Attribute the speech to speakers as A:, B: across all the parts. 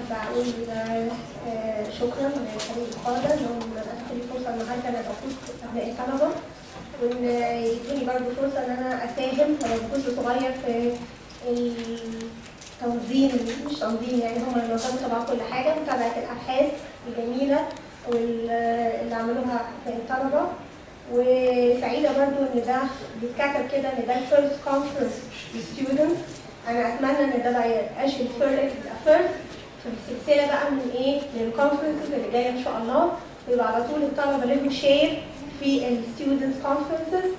A: بقول شكرا لفريق القادة انهم اتاحوا لي فرصه النهارده انا بفوز ابناء الطلبه، وان يدوني برضه فرصه ان انا اساهم ولو بجزء صغير في التنظيم، مش تنظيم يعني هم اللي نظموا طبعا كل حاجه، متابعه الابحاث الجميله واللي عملوها في الطلبه. وسعيده برضه ان ده بيتكتب كده ان ده الفيرست كونفرنس للستودنتس. انا اتمنى ان ده ما يبقاش الفيرست في السلسله بقى من من الكونفرنسز اللي جايه ان شاء الله، ويبقى على طول الطلبه لهم شير في الستودنتس كونفرنسز،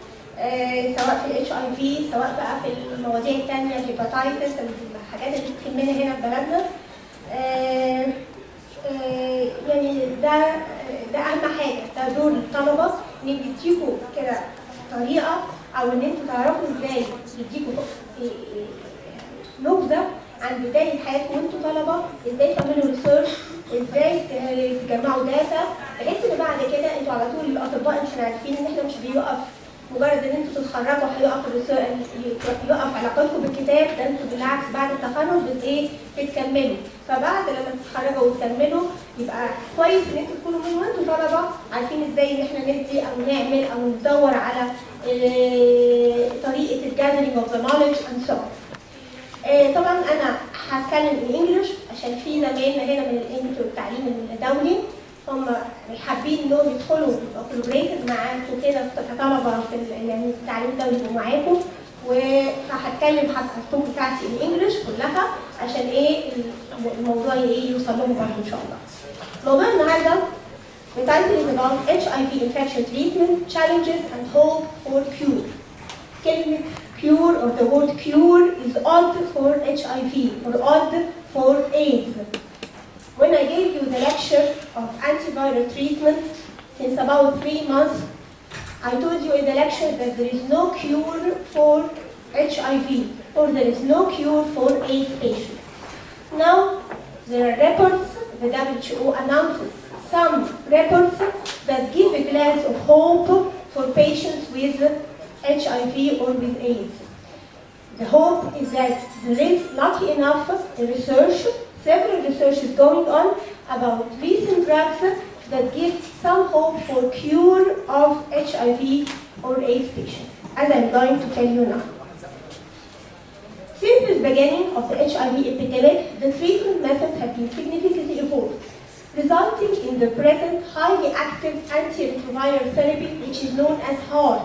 A: سواء في الاتش اي في، سواء بقى في المواضيع الثانيه الهيباتايتس، الحاجات اللي بتهمنا هنا في بلدنا. يعني ده اهم حاجه، ده دور الطلبه ان يديكوا كده طريقه او ان انتوا تعرفوا ازاي يديكوا نبذه عن بدايه حياتكم وانتوا طلبه، ازاي تعملوا ريسيرش، ازاي تجمعوا داتا، بحيث ان بعد كده انتوا على طول الاطباء احنا عارفين ان احنا مش بيقف مجرد ان انتوا تتخرجوا يقف علاقتكم بالكتاب، ده انتوا بالعكس بعد التخرج بتكملوا. فبعد لما تتخرجوا وتكملوا يبقى كويس ان انتوا تكونوا من وانتوا طلبه عارفين ازاي ان احنا ندي او نعمل او ندور على طريقه الجاذرينج اوف ذا نوليدج اند سو. طبعا انا هتكلم بالانجلش عشان في زمايلنا هنا من التعليم الدولي هم حابين انهم يدخلوا كولابريتد معاكم كده كطلبه في يعني التعليم الدولي يبقوا معاكم، فهتكلم التوك بتاعتي الانجلش كلها عشان الموضوع يوصل لهم برضه ان شاء الله. موضوع النهارده entitled is about HIV infection treatment challenges and hope for cure. كلمة cure or the word cure is odd for HIV or odd for AIDS. When I gave you the lecture of antiviral treatment since about 3 months, I told you in the lecture that there is no cure for HIV or there is no cure for AIDS patients. Now, there are reports, the WHO announces some reports that give a glance of hope for patients with HIV or with AIDS. The hope is that there is, lucky enough, research, several researches going on about recent drugs that give some hope for cure of HIV or AIDS patients, as I'm going to tell you now. Since the beginning of the HIV epidemic, the treatment methods have been significantly evolved, resulting in the present highly active antiretroviral therapy, which is known as HART.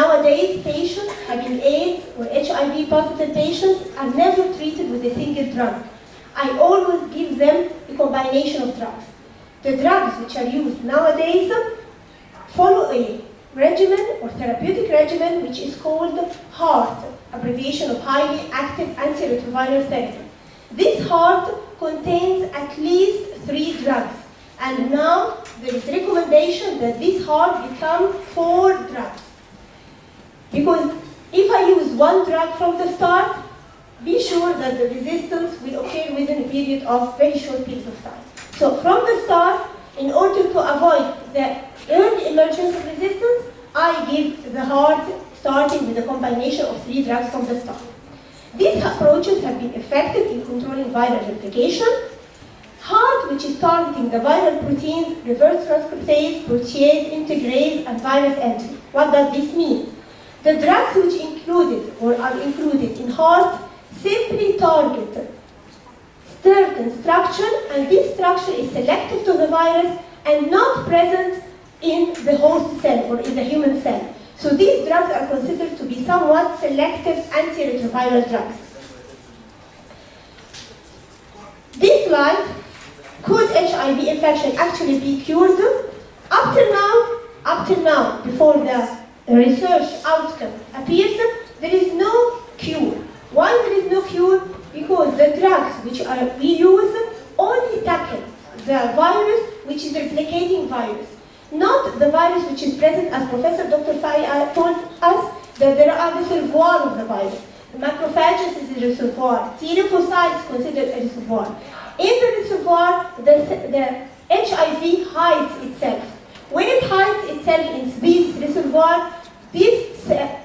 A: Nowadays, patients having AIDS or HIV positive patients are never treated with a single drug. I always give them a combination of drugs. The drugs which are used nowadays follow a regimen or therapeutic regimen which is called HART, abbreviation of highly active antiretroviral therapy. This HART contains at least 3 drugs, and now there is recommendation that this HART become 4 drugs. Because if I use 1 drug from the start, be sure that the resistance will occur within a period of very short period of time. So from the start, in order to avoid the early emergence of resistance, I give the HART starting with a combination of 3 drugs from the start. These approaches have been effective in controlling viral replication. HART, which is targeting the viral proteins, reverse transcriptase, protease, integrase, and virus entry. What does this mean? The drugs which are included in HART simply target certain structure, and this structure is selective to the virus and not present in the host cell or in the human cell. So these drugs are considered to be somewhat selective antiretroviral drugs. This slide, could HIV infection actually be cured? Up till now, before the research outcome appears, there is no cure. Why there is no cure? Because the drugs which we use only tackle the virus which is replicating virus, not the virus which is present, as Professor Dr. Fai told us, that there are reservoir of the virus. The macrophages is a reservoir. T lymphocytes is considered a reservoir. In the reservoir, the HIV hides itself. When it hides itself in this reservoir, this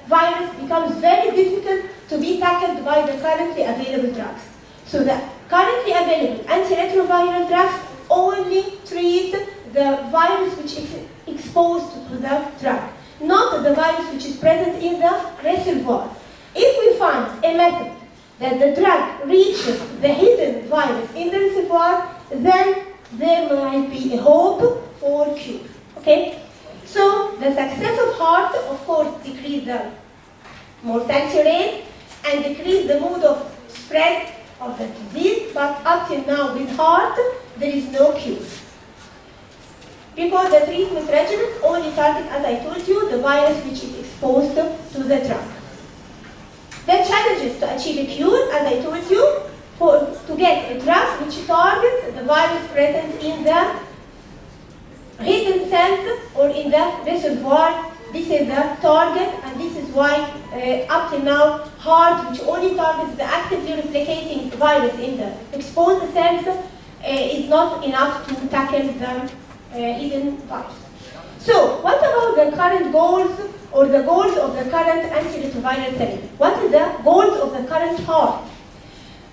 A: virus becomes very difficult to be tackled by the currently available drugs. So the currently available antiretroviral drugs only treat the virus which is exposed to the drug, not the virus which is present in the reservoir. If we find a method that the drug reaches the hidden virus in the reservoir, then there might be a hope for cure. Okay? So the success of heart, of course, decrease the mortality rate and decrease the mode of spread of the disease, but up till now with heart, there is no cure. Because the treatment regimen only target, as I told you, the virus which is exposed to the drug. The challenges to achieve a cure, as I told you, to get a drug which targets the virus present in the hidden cells or in the reservoir. This is the target, and this is why up to now, heart, which only targets the actively replicating virus in the exposed cells, is not enough to tackle the hidden virus. So, what about the current goals or the goals of the current antiretroviral therapy? What are the goals of the current heart?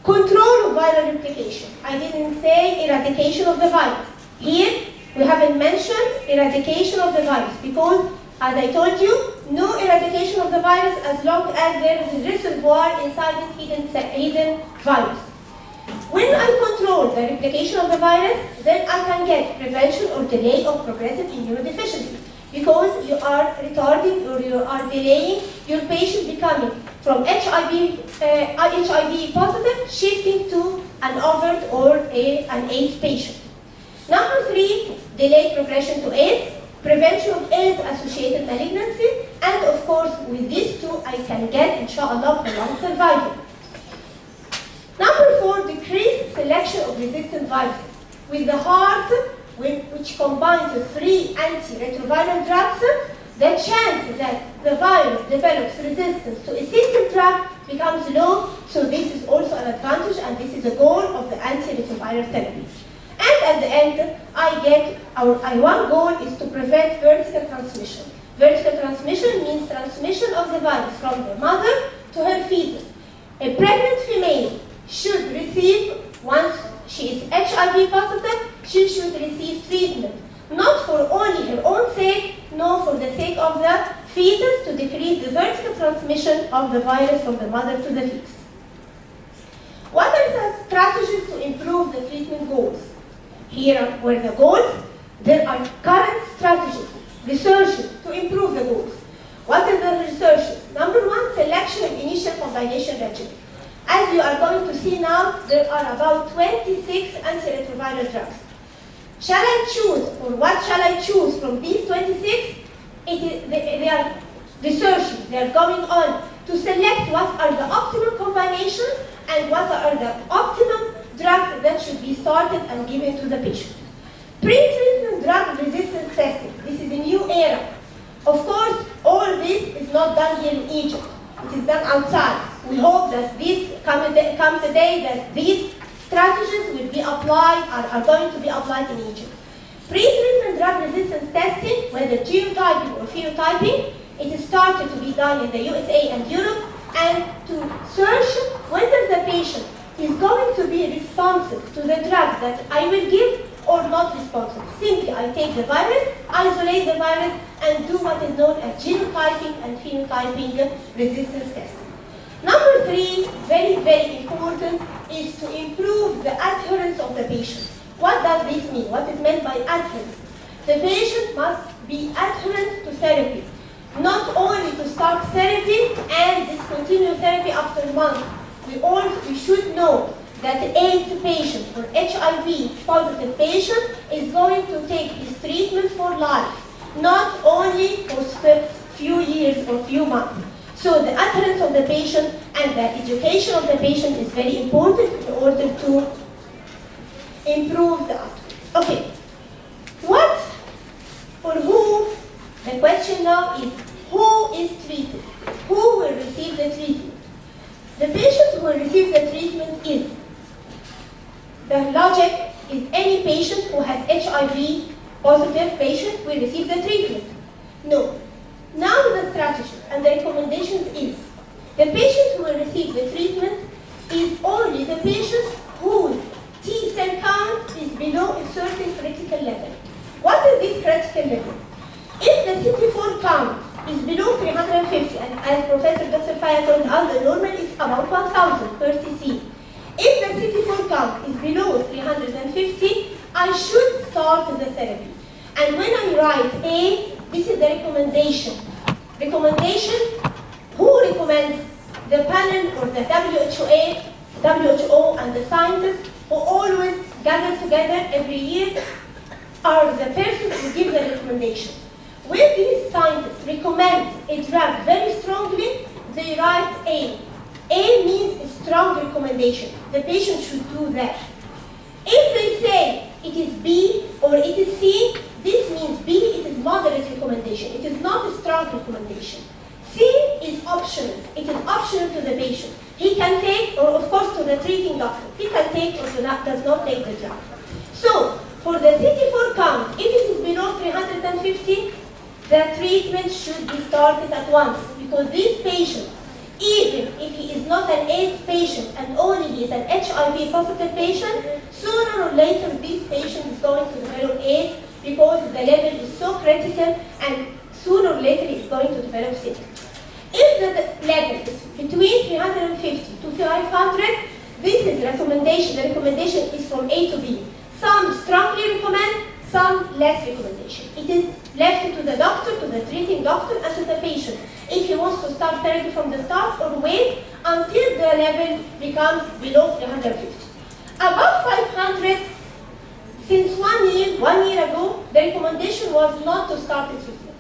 A: Control of viral replication. I didn't say eradication of the virus. Here, we haven't mentioned eradication of the virus because, as I told you, no eradication of the virus as long as there is a reservoir inside the hidden virus. When I control the replication of the virus, then I can get prevention or delay of progressive immunodeficiency because you are retarding or you are delaying your patient becoming from HIV positive shifting to an overt or an AIDS patient. Number 3, delay progression to AIDS, prevention of AIDS-associated malignancy, and of course, with these two, I can get, inshallah, prolonged survival. Number 4, decreased selection of resistant viruses. With the heart, which combines the 3 antiretroviral drugs, the chance that the virus develops resistance to a single drug becomes low, so this is also an advantage, and this is a goal of the antiretroviral therapy. And at the end, one goal is to prevent vertical transmission. Vertical transmission means transmission of the virus from the mother to her fetus. A pregnant female should receive, once she is HIV positive, she should receive treatment, not for only her own sake, nor for the sake of the fetus, to decrease the vertical transmission of the virus from the mother to the fetus. What are the strategies to improve the treatment goals? Here were the goals. There are current strategies, researches to improve the goals. What are the researches? Number 1, selection of initial combination regimen. As you are going to see now, there are about 26 antiretroviral drugs. Shall I choose, or what shall I choose from these 26? They are researching, they are going on to select what are the optimal combinations and what are the optimum drugs that should be started and given to the patient. Pre-treatment drug resistance testing. This is a new era. Of course, all this is not done here in Egypt. It is done outside. We hope that this comes a day that these strategies will be applied, are going to be applied in Egypt. Pre-treatment drug resistance testing, whether genotyping or phenotyping, it is started to be done in the USA and Europe, and to search whether the patient is going to be responsive to the drug that I will give or not responsive. Simply, I take the virus, isolate the virus, and do what is known as genotyping and phenotyping resistance testing. Number 3, very, very important, is to improve the adherence of the patient. What does this mean? What is meant by adherence? The patient must be adherent to therapy, not only to start therapy and discontinue therapy after a month. We should know that the AIDS patient or HIV positive patient is going to take his treatment for life, not only for few years or few months. So the adherence of the patient and the education of the patient is very important in order to improve the outcome. Okay, what or who, the question now is, who is treated? Who will receive the treatment? The patient who will receive the treatment is, the logic is any patient who has HIV positive patient will receive the treatment. No. Now the strategy and the recommendations is, the patient who will receive the treatment is only the patient whose T cell count is below a certain critical level. What is this critical level? If the CD4 count is below 350, and as Professor Dr. Faya told us, the normal is about 1000 per cc. If the CD4 count is below 350, I should start the therapy. And when I write A, this is the recommendation. Recommendation, who recommends? The panel or the WHO and the scientists who always gather together every year are the persons who give the recommendation. When these scientists recommend a drug very strongly, they write A. A means a strong recommendation. The patient should do that. If they say it is B or it is C, this means B, it is moderate recommendation. It is not a strong recommendation. C is optional. It is optional to the patient. He can take, or of course to the treating doctor, he can take or does not take the drug. So, for the CD4 count, if it is below 350, the treatment should be started at once, because this patient, even if he is not an AIDS patient and only he is an HIV positive patient, sooner or later this patient is going to develop AIDS because the level is so critical, and sooner or later he is going to develop symptoms. If the level is between 350 to 500, this is recommendation. The recommendation is from A to B. Some strongly recommend, some less recommendation. It is left to the doctor, to the treating doctor, and to the patient, if he wants to start therapy from the start or wait until the level becomes below 350. Above 500, since 1 year ago, the recommendation was not to start the treatment.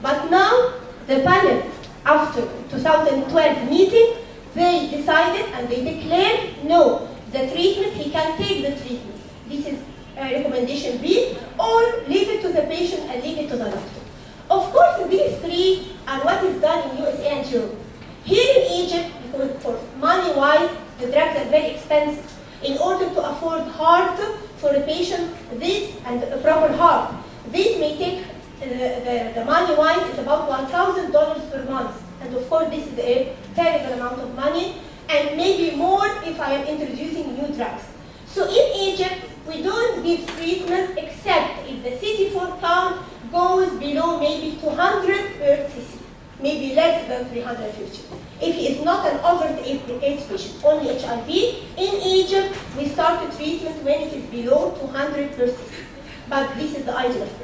A: But now, the panel, after 2012 meeting, they decided and they declared, no, the treatment, he can take the treatment. This is recommendation B, or leave it to the patient and leave it to the doctor. Of course, these three are what is done in USA and Europe. Here in Egypt, because for money-wise, the drugs are very expensive. In order to afford heart for a patient, this and a proper heart, this may take the money-wise is about $1,000 per month. And of course, this is a terrible amount of money, and maybe more if I am introducing new drugs. So in Egypt, we don't give treatment except if the CD4 count goes below maybe 200 per cc, maybe less than 350. If he is not an overt AIDS patient, only HIV, in Egypt, we start the treatment when it is below 200 per cc. But this is the ideal, of course.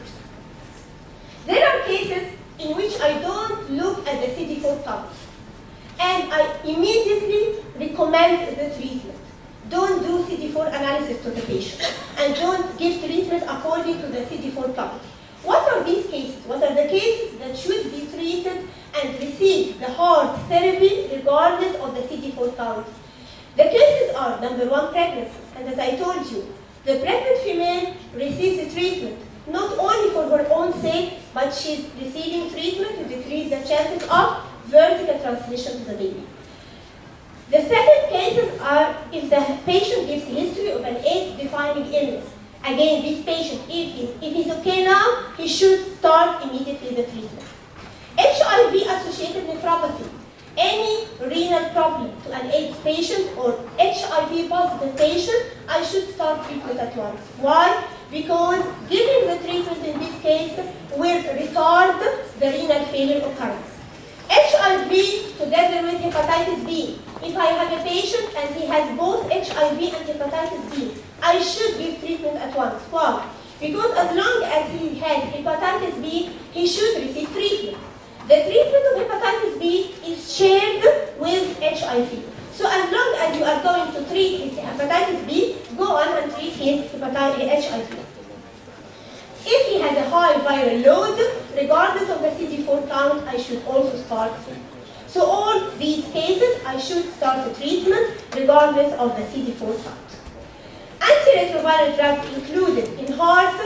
A: There are cases in which I don't look at the CD4 count, and I immediately recommend the treatment. Don't do CD4 analysis to the patient, and don't give treatment according to the CD4 count. What are these cases? What are the cases that should be treated and receive the heart therapy regardless of the CD4 count? The cases are, number one, pregnancy. And as I told you, the pregnant female receives the treatment not only for her own sake, but she's receiving treatment to decrease the chances of vertical transmission to the baby. The second cases are if the patient gives a history of an AIDS-defining illness. Again, this patient, if he's okay now, he should start immediately the treatment. HIV-associated nephropathy. Any renal problem to an AIDS patient or HIV-positive patient, I should start treatment at once. Why? Because giving the treatment in this case will retard the renal failure occurrence. HIV together with hepatitis B. If I have a patient and he has both HIV and hepatitis B, I should give treatment at once. Why? Because as long as he has hepatitis B, he should receive treatment. The treatment of hepatitis B is shared with HIV. So as long as you are going to treat his hepatitis B, go on and treat his HIV. If he has a high viral load, regardless of the CD4 count, I should also start treatment. So all these cases, I should start the treatment regardless of the CD4 count. Antiretroviral drugs included in heart,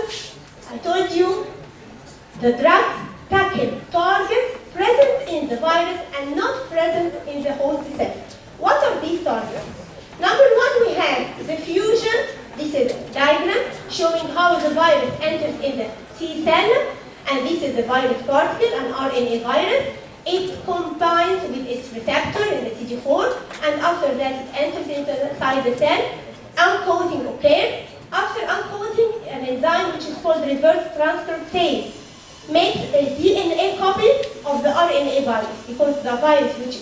A: I told you, the drugs tackle targets present in the virus and not present in the host cell. What are these targets? Number one, we have the fusion. This is a diagram showing how the virus enters in the T cell, and this is the virus particle, an RNA virus. it combines with its receptor in the CD4, and after that it enters inside the cell. Uncoating occurs. After uncoating, an enzyme which is called reverse transcriptase makes a DNA copy of the RNA virus, because the virus, which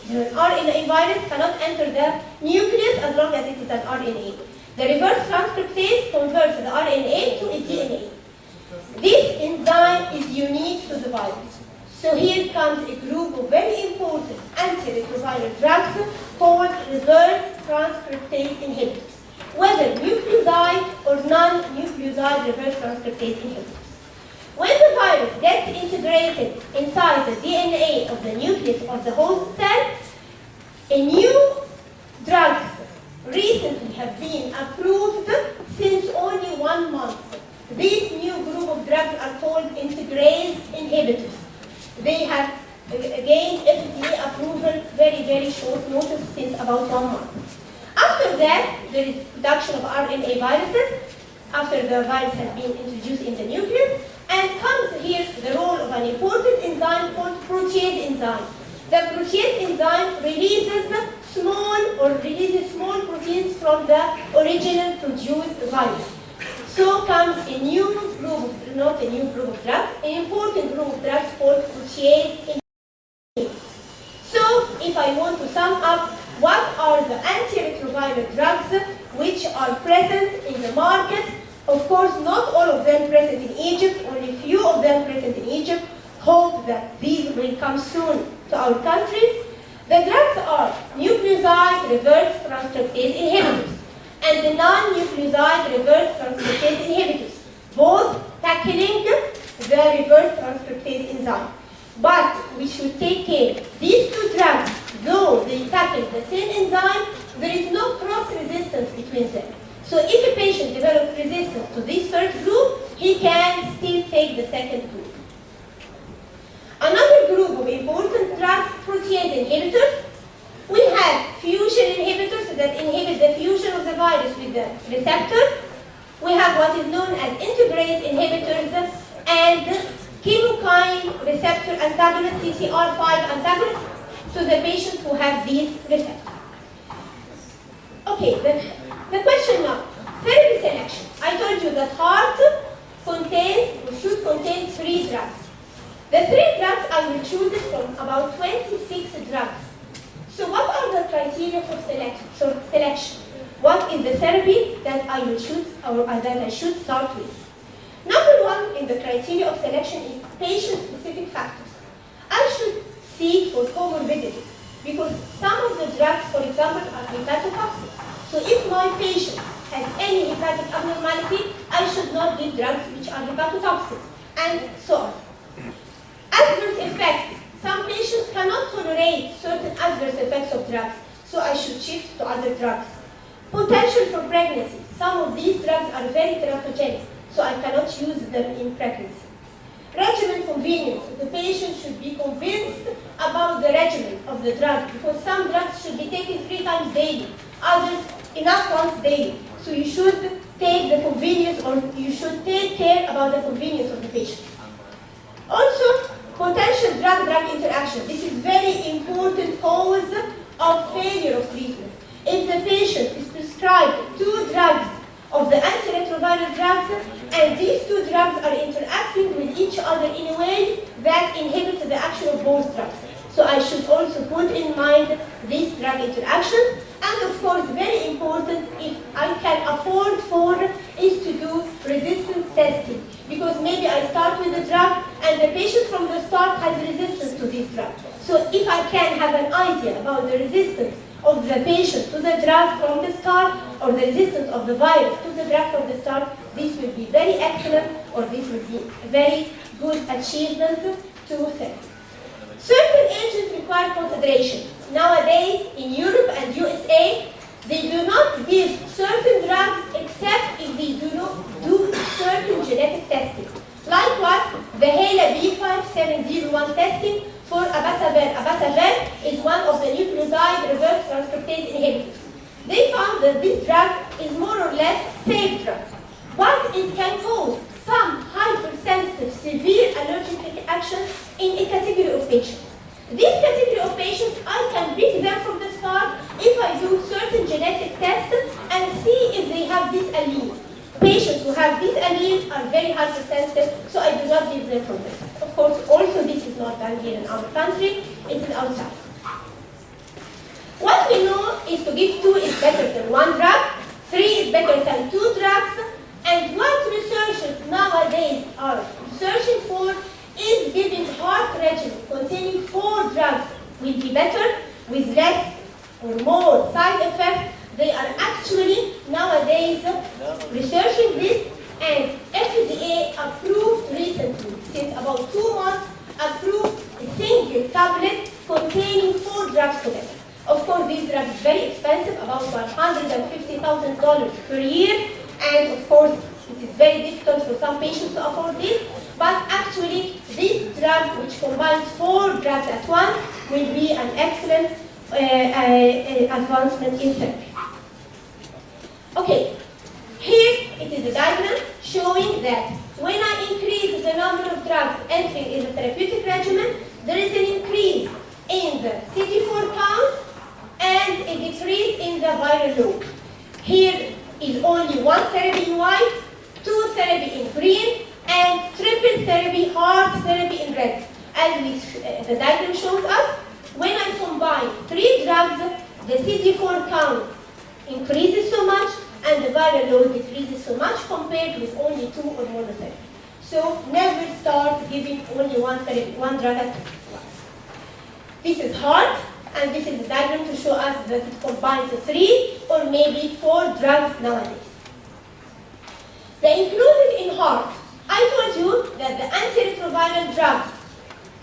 A: the RNA virus, cannot enter the nucleus as long as it is an RNA. The reverse transcriptase converts the RNA to a DNA. This enzyme is unique to the virus. So here comes a group of very important antiretroviral drugs called reverse transcriptase inhibitors, whether nucleoside or non-nucleoside reverse transcriptase inhibitors. When the virus gets integrated inside the DNA of the nucleus of the host cell, a new drugs recently have been approved since only 1 month. These new group of drugs are called integrase inhibitors. They have gained FDA approval very short notice, since about 1 month. After that, there is production of RNA viruses after the virus has been introduced in the nucleus, and comes here the role of an important enzyme called protease enzyme. The protease enzyme releases small proteins from the original produced virus. So comes a new group, not a new group of drugs, an important group of drugs called protease inhibitors. So if I want to sum up, what are the antiretroviral drugs which are present in the market? Of course, not all of them present in Egypt, only few of them present in Egypt. Hope that these will come soon to our country. The drugs are nucleoside reverse transcriptase inhibitors and the non-nucleoside reverse transcriptase inhibitors, both tackling the reverse transcriptase enzyme. But we should take care. These two drugs, though they tackle the same enzyme, there is no cross-resistance between them. So if a patient develops resistance to this first group, he can still take the second group. Another group of important drugs, protease inhibitors. We have fusion inhibitors that inhibit the fusion of the virus with the receptor. We have what is known as integrase inhibitors and chemokine receptor antagonists, CCR5 antagonists, to the patients who have these receptors. Okay, the question now, therapy selection. I told you that heart contains or should contain 3 drugs. The 3 drugs, I will choose it from about 26 drugs. So what are the criteria for selection? What is the therapy that I will choose or that I should start with? Number 1 in the criteria of selection is patient-specific factors. I should seek for comorbidities, because some of the drugs, for example, are hepatotoxic. So if my patient has any hepatic abnormality, I should not give drugs which are hepatotoxic, and so on. Adverse effects. Some patients cannot tolerate certain adverse effects of drugs, so I should shift to other drugs. Potential for pregnancy. Some of these drugs are very teratogenic, so I cannot use them in pregnancy. Regimen convenience. The patient should be convinced about the regimen of the drug, because some drugs should be taken 3 times daily, others enough once daily. So you should take the convenience, or you should take care about the convenience of the patient. Also, potential drug-drug interaction. This is very important cause of failure of treatment. If the patient is prescribed 2 drugs of the antiretroviral drugs, and these 2 drugs are interacting with each other in a way that inhibits the action of both drugs. So I should also put in mind these drug interactions. And of course, very important, if I can afford for, is to do resistance testing. Because maybe I start with a drug and the patient from the start has resistance to this drug. So if I can have an idea about the resistance of the patient to the drug from the start, or the resistance of the virus to the drug from the start, this will be very excellent, or this will be a very good achievement to therapy. Certain agents require consideration. Nowadays, in Europe and USA, they do not give certain drugs except if they do not do certain genetic testing. Like what? The HeLa B5701 testing for abacavir. Abacavir is one of the nucleoside reverse transcriptase inhibitors. They found that this drug is more or less safe drug, but it can cause some hypersensitive, severe allergic reactions in a category of patients. This category of patients, I can pick them from the start if I do certain genetic tests and see if they have this allele. Patients who have these alleles are very hypersensitive, so I do not give them from this. Of course, also this is not done here in our country, it is outside. What we know is to give 2 is better than 1 drug, 3 is better than 2 drugs, and what researchers nowadays are searching for is giving heart regimen containing 4 drugs will be better with less or more side effects. They are actually nowadays researching this, and FDA approved recently, since about 2 months, approved a single tablet containing 4 drugs together. Of course, these drugs are very expensive, about $150,000 per year, and of course, it is very difficult for some patients to afford this, but actually, this drug, which combines 4 drugs at once, will be an excellent advancement in therapy. Okay, here it is a diagram showing that when I increase the number of drugs entering in the therapeutic regimen, there is an increase in the CD4 count and a decrease in the viral load. Here is only 1 therapy in white, 2 therapy in green, and triple therapy, heart therapy in red. As the diagram shows us, when I combine 3 drugs, the CD4 count increases so much and the viral load decreases so much compared with only 2 or more therapy. So never start giving only 1 therapy, 1 drug at once. This is heart, and this is a diagram to show us that it combines 3 or maybe 4 drugs nowadays. The included in heart, I told you that the antiretroviral drugs,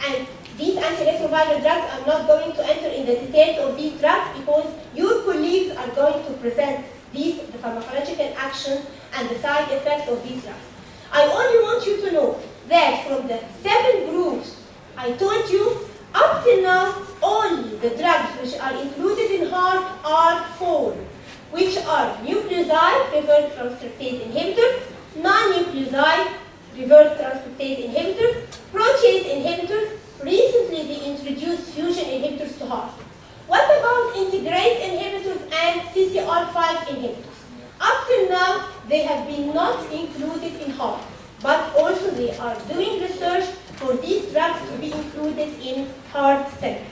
A: and these antiretroviral drugs, I'm not going to enter in the details of these drugs because your colleagues are going to present the pharmacological actions and the side effects of these drugs. I only want you to know that from the 7 groups I told you, up till now, only the drugs which are included in heart are 4, which are nucleoside reverse transcriptase inhibitors, non-nucleoside reverse transcriptase inhibitors, protease inhibitors. Recently they introduced fusion inhibitors to heart. What about integrase inhibitors and CCR5 inhibitors? Up till now, they have been not included in heart, but also they are doing research for these drugs to be included in heart therapy.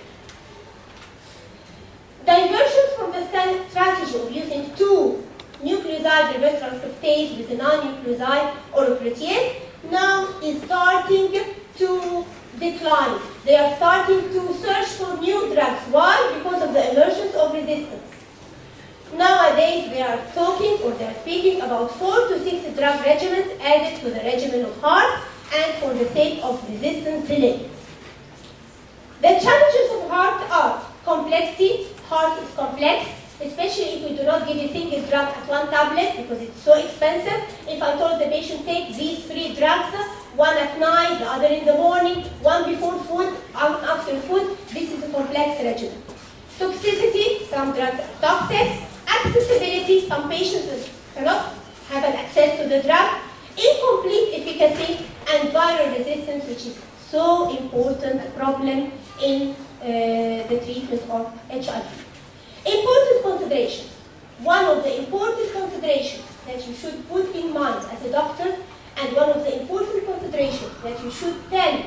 A: Diversion from the standard strategy of using 2 nucleoside reverse transcriptase with a non-nucleoside or a protease now is starting to decline. They are starting to search for new drugs. Why? Because of the emergence of resistance. Nowadays, they are talking or they are speaking about 4 to 6 drug regimens added to the regimen of heart and for the sake of resistance delay. The challenges of heart are complexity. Heart is complex, especially if we do not give a single drug at 1 tablet because it's so expensive. If I told the patient take these 3 drugs, 1 at night, the other in the morning, 1 before food, 1 after food, this is a complex regimen. Toxicity, some drugs are toxic. Accessibility, some patients cannot have an access to the drug. Incomplete efficacy, and viral resistance, which is so important problem in the treatment of HIV. Important considerations. One of the important considerations that you should put in mind as a doctor, and one of the important considerations that you should tell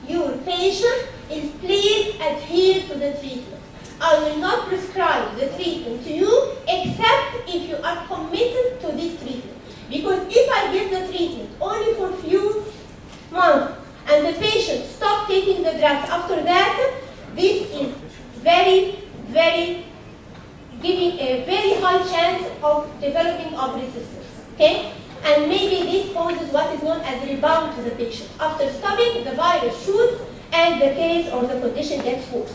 A: your patient is please adhere to the treatment. I will not prescribe the treatment to you except if you are committed to this treatment. Because if I give the treatment only for a few months and the patient stops taking the drugs after that, this is giving a very high chance of developing of resistance. Okay? And maybe this causes what is known as rebound to the patient. After stopping, the virus shoots and the case or the condition gets worse.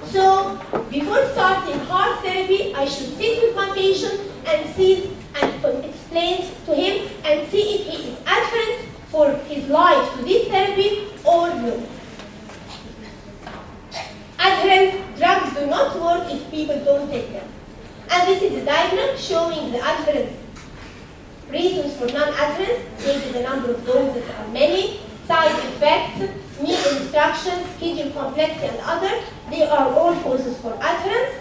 A: So, before starting heart therapy, I should sit with my patient and see and explain to him and see if he is adherent for his life to this therapy or no. Adherence, drugs do not work if people don't take them. And this is a diagram showing the adherence. Reasons for non-adherence, maybe the number of doses are many. side effects, meal instructions, schedule complexity, and others. They are all causes for adherence.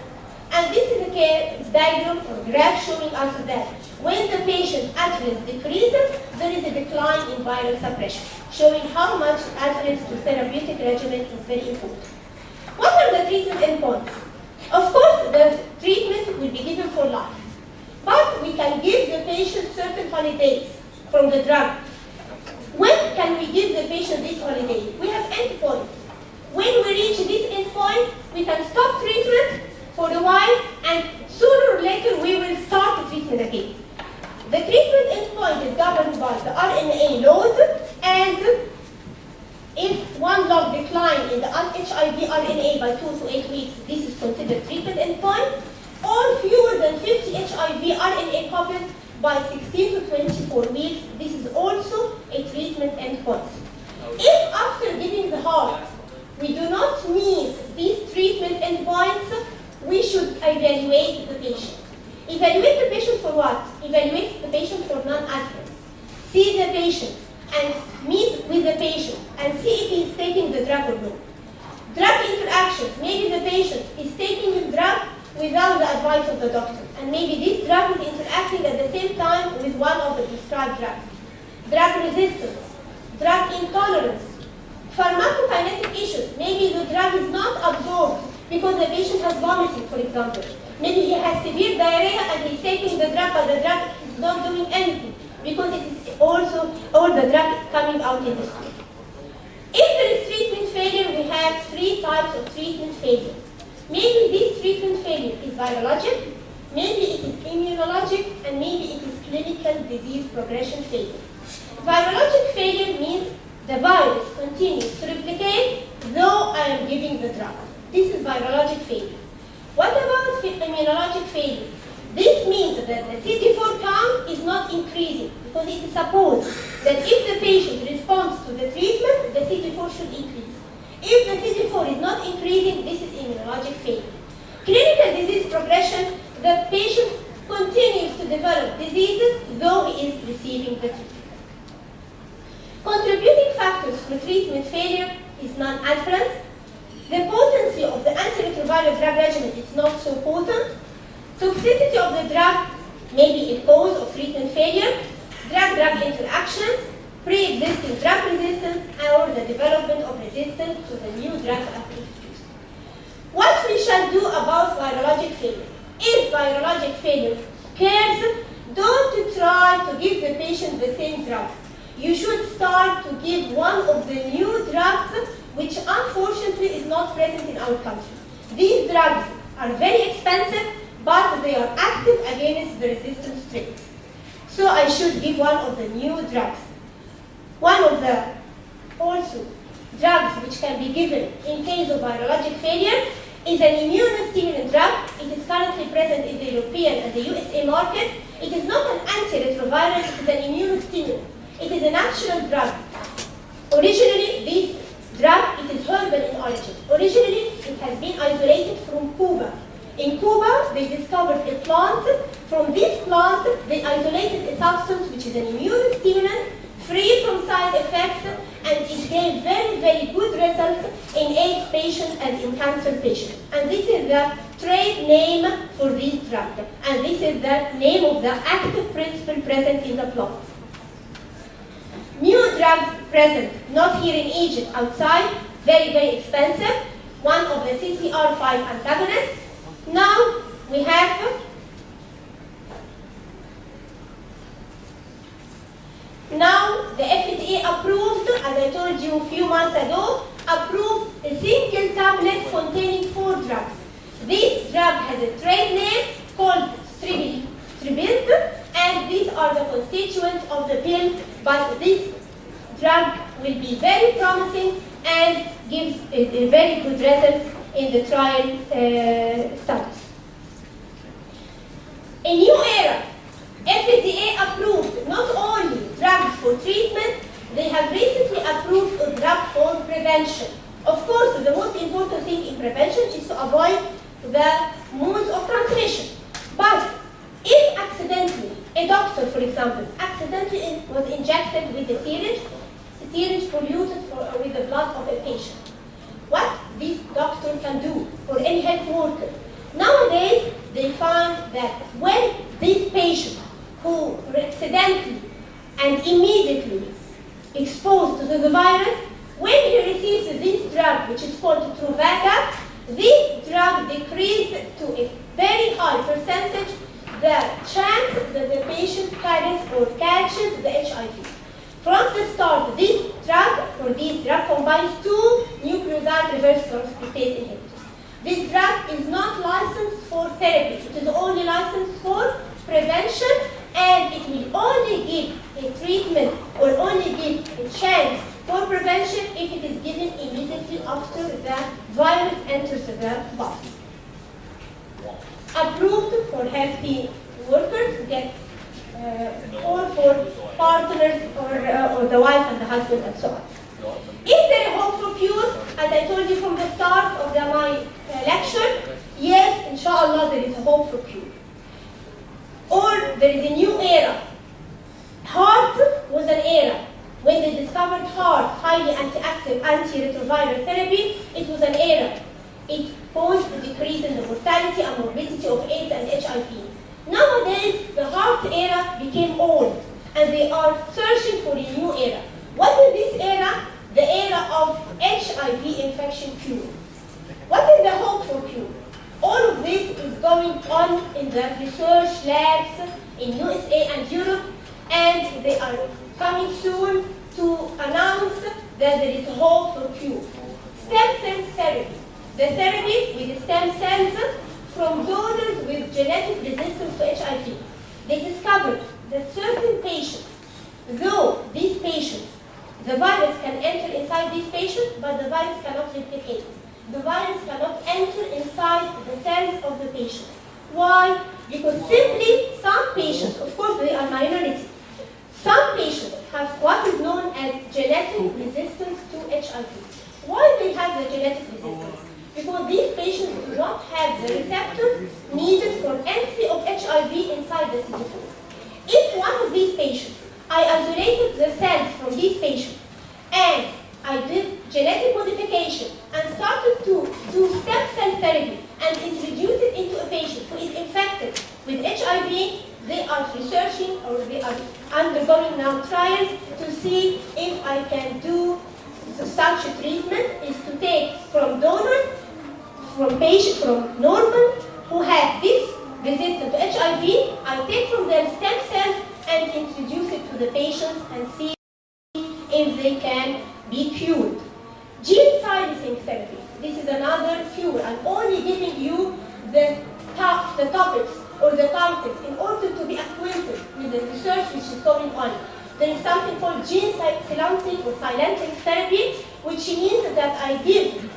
A: And this is a diagram or graph showing us that when the patient adherence decreases, there is a decline in viral suppression, showing how much adherence to therapeutic regimen is very important. What are the treatment endpoints? Of course, the treatment will be given for life, but we can give the patient certain holidays from the drug. When can we give the patient this holiday? We have endpoint. When we reach this endpoint, we can stop treatment for a while, and sooner or later we will start the treatment again. The treatment endpoint is governed by the RNA load, and if one log decline in the HIV RNA by 2 to 8 weeks, this is considered treatment endpoint, or fewer than 50 HIV RNA copies by 16 to 24 weeks, this is also a treatment endpoint. If after giving the heart, we do not meet these treatment endpoints, we should evaluate the patient. Evaluate the patient for what? Evaluate the patient for non-adherence. See the patient and meet with the patient and see if he is taking the drug or not. Drug interactions. Maybe the patient is taking the drug without the advice of the doctor, and maybe this drug is interacting at the same time with one of the prescribed drugs. Drug resistance, drug intolerance, pharmacokinetic issues. Maybe the drug is not absorbed because the patient has vomiting, for example. Maybe he has severe diarrhea and he's taking the drug, but the drug is not doing anything because it is also all the drug coming out in the stream. If there is treatment failure, we have 3 types of treatment failure. Maybe this treatment failure is virologic, maybe it is immunologic, and maybe it is clinical disease progression failure. Virologic failure means the virus continues to replicate though I am giving the drug. This is virologic failure. What about immunologic failure? This means that the CD4 count is not increasing because it is supposed that if the patient responds to the treatment, the CD4 should increase. If the CD4 is not increasing, this is immunologic failure. Clinical disease progression, the patient continues to develop diseases though he is receiving the treatment. Contributing factors for treatment failure is non-adherence. The potency of the antiretroviral drug regimen is not so potent. Toxicity of the drug may be a cause of treatment failure. Drug-drug interactions, pre-existing drug resistance, or the development of resistance to the new drugs after introduced. What we shall do about virologic failure? If virologic failure occurs, don't try to give the patient the same drugs. You should start to give one of the new drugs which unfortunately is not present in our country. These drugs are very expensive, but they are active against the resistant strains. So I should give one of the new drugs. One of the also drugs which can be given in case of virologic failure is an immunostimulant drug. It is currently present in the European and the USA market. It is not an antiretroviral, it is an immunostimulant. It is a natural drug. Originally, this drug, it is herbal in origin. Originally, it has been isolated from Cuba. In Cuba, they discovered a plant. From this plant, they isolated a substance which is an immunostimulant, free from side effects, and it gave very, very good results in AIDS patients and in cancer patients. And this is the trade name for this drug. And this is the name of the active principle present in the plant. New drugs present, not here in Egypt, outside, very, very expensive. One of the CCR5 antagonists. Now we have the FDA approved, as I told you a few months ago, approved a single tablet containing 4 drugs. This drug has a trade name called Stribint, and these are the constituents of the pill, but this drug will be very promising and gives a very good results in the trial studies. A new era. FDA approved not only drugs for treatment, they have recently approved a drug for prevention. Of course, the most important thing in prevention is to avoid the modes of transmission. But if accidentally, a doctor, for example, accidentally was injected with a syringe, syringe polluted with the blood of a patient. What this doctor can do, or any health worker. Nowadays, they find that when this patient who accidentally and immediately exposed to the virus, when he receives this drug, which is called Truvada, this drug decreases to a very high percentage the chance that the patient carries or catches the HIV. From the start, this drug combines two nucleoside reverse transcriptase inhibitors. This drug is not licensed for therapy. It is only licensed for prevention, and it will only give a treatment or only give a chance for prevention if it is given immediately after the virus enters the body. Approved for healthy workers, get or for partners or the wife and the husband and so on. Is there a hope for cure? As I told you from the start of my lecture, yes, inshallah, there is a hope for cure. Or there is a new era. Heart was an era. When they discovered heart, highly anti-active antiretroviral therapy, it was an era. It caused a decrease in the mortality and morbidity of AIDS and HIV. Nowadays, the heart era became old, and they are searching for a new era. What is this era? The era of HIV infection cure. What is the hope for cure? All of this is going on in the research labs in USA and Europe, and they are coming soon to announce that there is hope for cure. Stem cell therapy. The therapy with stem cells from donors with genetic resistance to HIV. They discovered that certain patients, though these patients, the virus can enter inside these patients, but the virus cannot replicate. The virus cannot enter inside the cells of the patients. Why? Because simply some patients, of course they are minority, some patients have what is known as genetic resistance to HIV. Why they have the genetic resistance? Because these patients do not have the receptors needed for entry of HIV inside the CD4. If one of these patients, I isolated the cells from these patients and I did genetic modification and started to do stem cell therapy and introduce it into a patient who is infected with HIV, they are researching or they are undergoing now trials to see if I can do such a treatment is to take from donors, from patients, from normal who have this resistant to HIV, I take from them stem cells and introduce it to the patients and see if they can be cured. Gene silencing therapy. This is another cure. I'm only giving you the topics or the titles in order to be acquainted with the research which is going on. There is something called gene silencing or silencing therapy, which means that I give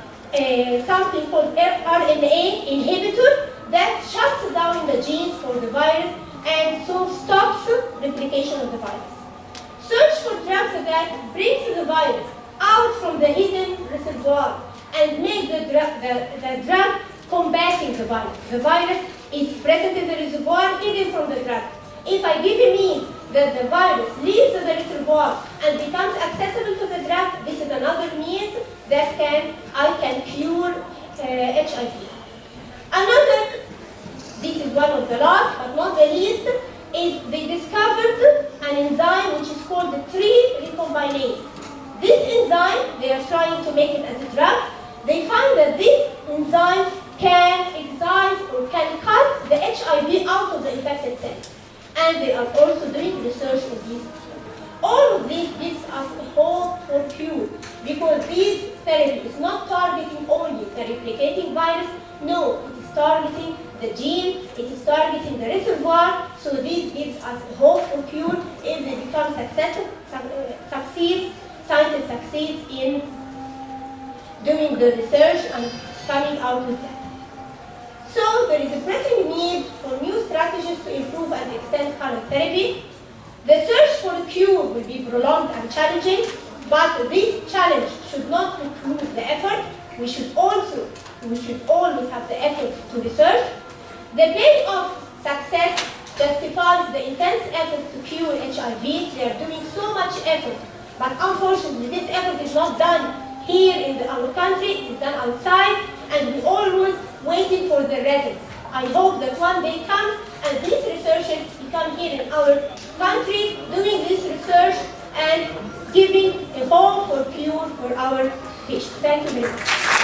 A: something called RNA inhibitor that shuts down the genes for the virus and so stops replication of the virus. Search for drugs that brings the virus out from the hidden reservoir and make the drug combating the virus. The virus is present in the reservoir, hidden from the drug. If I give a means that the virus leaves the reservoir and becomes accessible to the drug, this is another means that I can cure HIV. Another, this is one of the last but not the least, is they discovered an enzyme which is called the 3-recombinase. This enzyme, they are trying to make it as a drug. They find that this enzyme can excise or can cut the HIV out of the infected cell. And they are also doing research on these. All of this gives us a hope for cure because this therapy is not targeting only the replicating virus. No, it is targeting the gene, it is targeting the reservoir. So this gives us a hope for cure if they become scientists succeed in doing the research and coming out with that. So there is a pressing need for new strategies to improve and extend current therapy. The search for a cure will be prolonged and challenging, but this challenge should not preclude the effort. We should always have the effort to research. The payoff success justifies the intense effort to cure HIV. They are doing so much effort But unfortunately, this effort is not done here in our country, it is done outside, and we always waiting for the results. I hope that one day comes and these researchers become here in our country doing this research and giving a hope for cure for our patients. Thank you very much.